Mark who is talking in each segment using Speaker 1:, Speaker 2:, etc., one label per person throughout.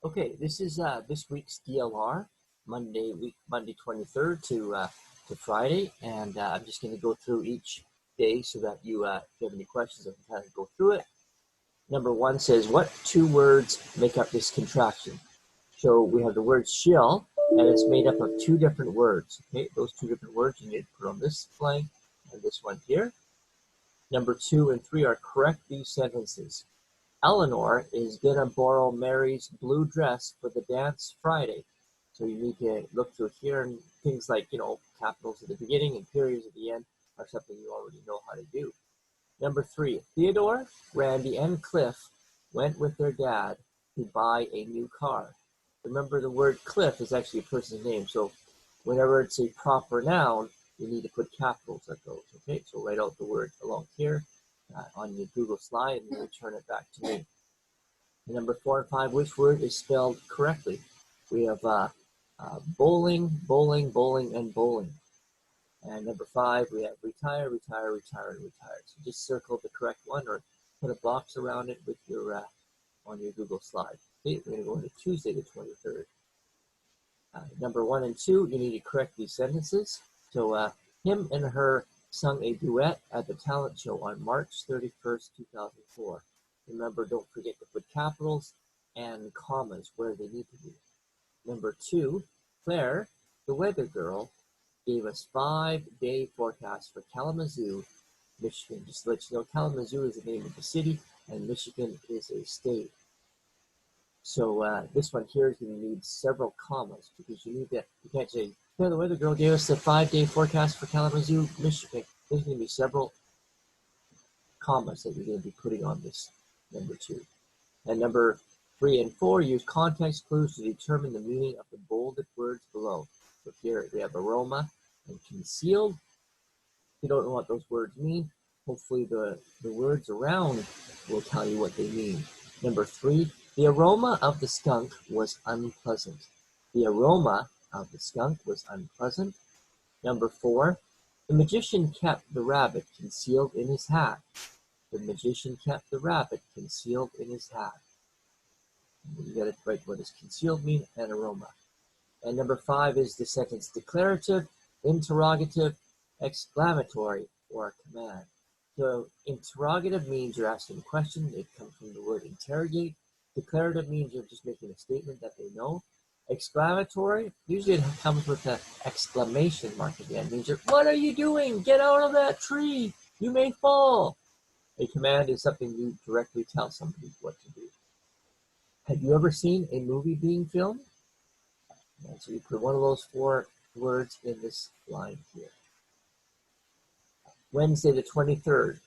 Speaker 1: Okay, this is this week's DLR, Monday 23rd to Friday, and I'm just going to go through each day so that if you have any questions, I can kind of go through it. Number one says, what two words make up this contraction? So we have the word shill, and it's made up of two different words. Okay, those two different words you need to put on this blank and this one here. Number 2 and 3 are correct these sentences. Eleanor is going to borrow Mary's blue dress for the dance Friday. So you need to look through here, and things like, capitals at the beginning and periods at the end are something you already know how to do. Number 3, Theodore, Randy, and Cliff went with their dad to buy a new car. Remember, the word Cliff is actually a person's name, so whenever it's a proper noun, you need to put capitals at those, okay? So write out the word along here on your Google slide and return it back to me. And number 4 and 5, which word is spelled correctly? We have bowling, bowling, bowling, and bowling. And number 5, we have retire, retire, retire, and retire. So just circle the correct one or put a box around it with your on your Google slide. Okay, we're going to go into Tuesday the 23rd. Number 1 and 2, you need to correct these sentences. So him and her sung a duet at the talent show on March 31st, 2004. Remember, don't forget to put capitals and commas where they need to be. Number 2, Claire, the weather girl, gave us 5-day forecast for Kalamazoo, Michigan. Just to let you know, Kalamazoo is the name of the city, and Michigan is a state. So this one here is going to need several commas because you can't say, yeah, the weather girl gave us the 5-day forecast for Kalamazoo, Michigan. There's going to be several commas that you're going to be putting on this number 2. And number 3 and 4, use context clues to determine the meaning of the bolded words below. So here we have aroma and concealed. If you don't know what those words mean, hopefully the words around will tell you what they mean. Number 3, the aroma of the skunk was unpleasant. The aroma of the skunk was unpleasant. Number 4, the magician kept the rabbit concealed in his hat. The magician kept the rabbit concealed in his hat. You got to write what does concealed mean and aroma. And number 5 is the sentence declarative, interrogative, exclamatory, or command. So interrogative means you're asking a question. It comes from the word interrogate. Declarative means you're just making a statement that they know. Exclamatory, usually it comes with an exclamation mark at the end. It means what are you doing? Get out of that tree. You may fall. A command is something you directly tell somebody what to do. Have you ever seen a movie being filmed? And so you put one of those 4 words in this line here. Wednesday the 23rd.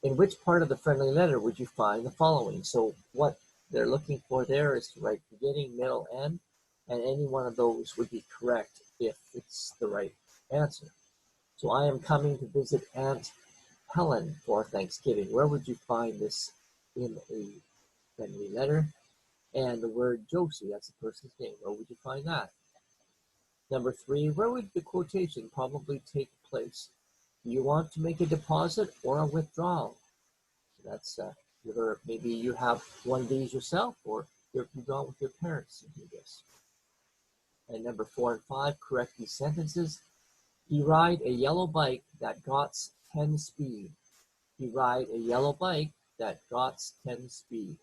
Speaker 1: In which part of the friendly letter would you find the following? So what they're looking for there is to write beginning, middle, end, and any one of those would be correct if it's the right answer. So I am coming to visit Aunt Helen for Thanksgiving. Where would you find this in a friendly letter? And the word Josie, that's the person's name. Where would you find that? Number 3, where would the quotation probably take place? Do you want to make a deposit or a withdrawal? So that's maybe you have one of these yourself, or you've gone with your parents to do this. And number 4 and 5, correct these sentences. He ride a yellow bike that got 10 speed. He ride a yellow bike that got 10 speed.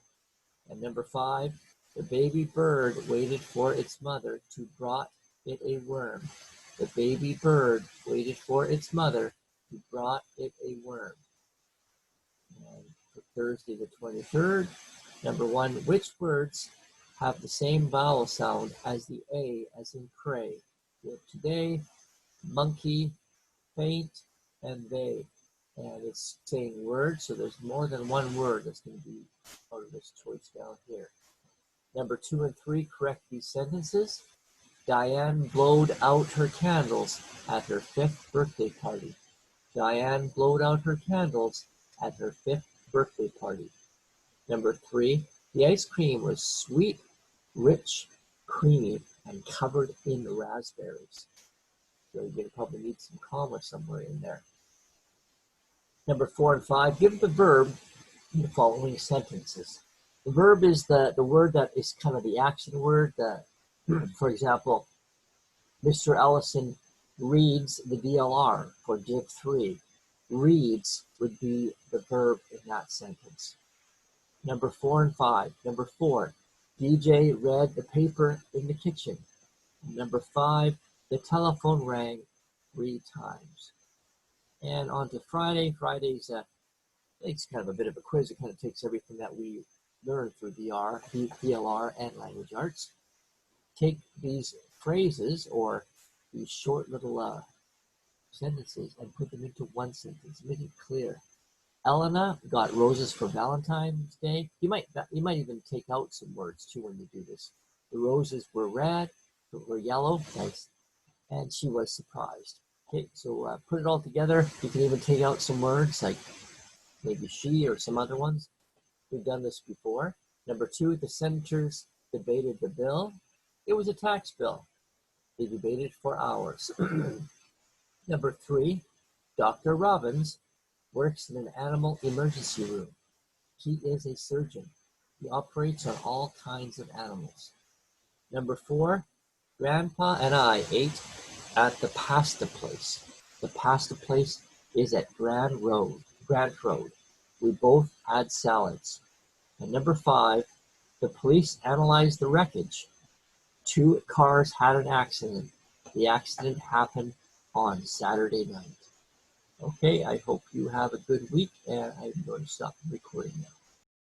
Speaker 1: And number 5, the baby bird waited for its mother to brought it a worm. The baby bird waited for its mother to brought it a worm. And for Thursday the 23rd, number 1, which words have the same vowel sound as the A as in pray? We have today, monkey, faint, and they. And it's saying words, so there's more than one word that's going to be out of this choice down here. Number 2 and 3, correct these sentences. Diane blowed out her candles at her 5th birthday party. Diane blowed out her candles at her 5th birthday party. Number 3, the ice cream was sweet, rich, creamy, and covered in raspberries. So you're going to probably need some comma somewhere in there. Number 4 and 5, give the verb in the following sentences. The verb is the word that is kind of the action word. For example, Mr. Ellison reads the DLR for Div 3. Reads would be the verb in that sentence. Number 4 and 5. Number 4, DJ read the paper in the kitchen. Number 5, the telephone rang 3 times. And on to Friday. Friday's it's kind of a bit of a quiz. It kind of takes everything that we learned through DLR and language arts. Take these phrases or these short little sentences and put them into one sentence. Make it clear. Elena got roses for Valentine's Day. You might even take out some words too when you do this. The roses were red, were yellow, nice, and she was surprised. Okay, so put it all together. You can even take out some words like maybe she or some other ones. We've done this before. Number 2, the senators debated the bill. It was a tax bill. They debated for hours. Number 3, Dr. Robbins works in an animal emergency room. He is a surgeon. He operates on all kinds of animals. Number 4, Grandpa and I ate at the pasta place. The pasta place is at Grant Road. We both had salads. And number 5, the police analyzed the wreckage. 2 cars had an accident. The accident happened on Saturday night. Okay, I hope you have a good week, and I'm going to stop recording now.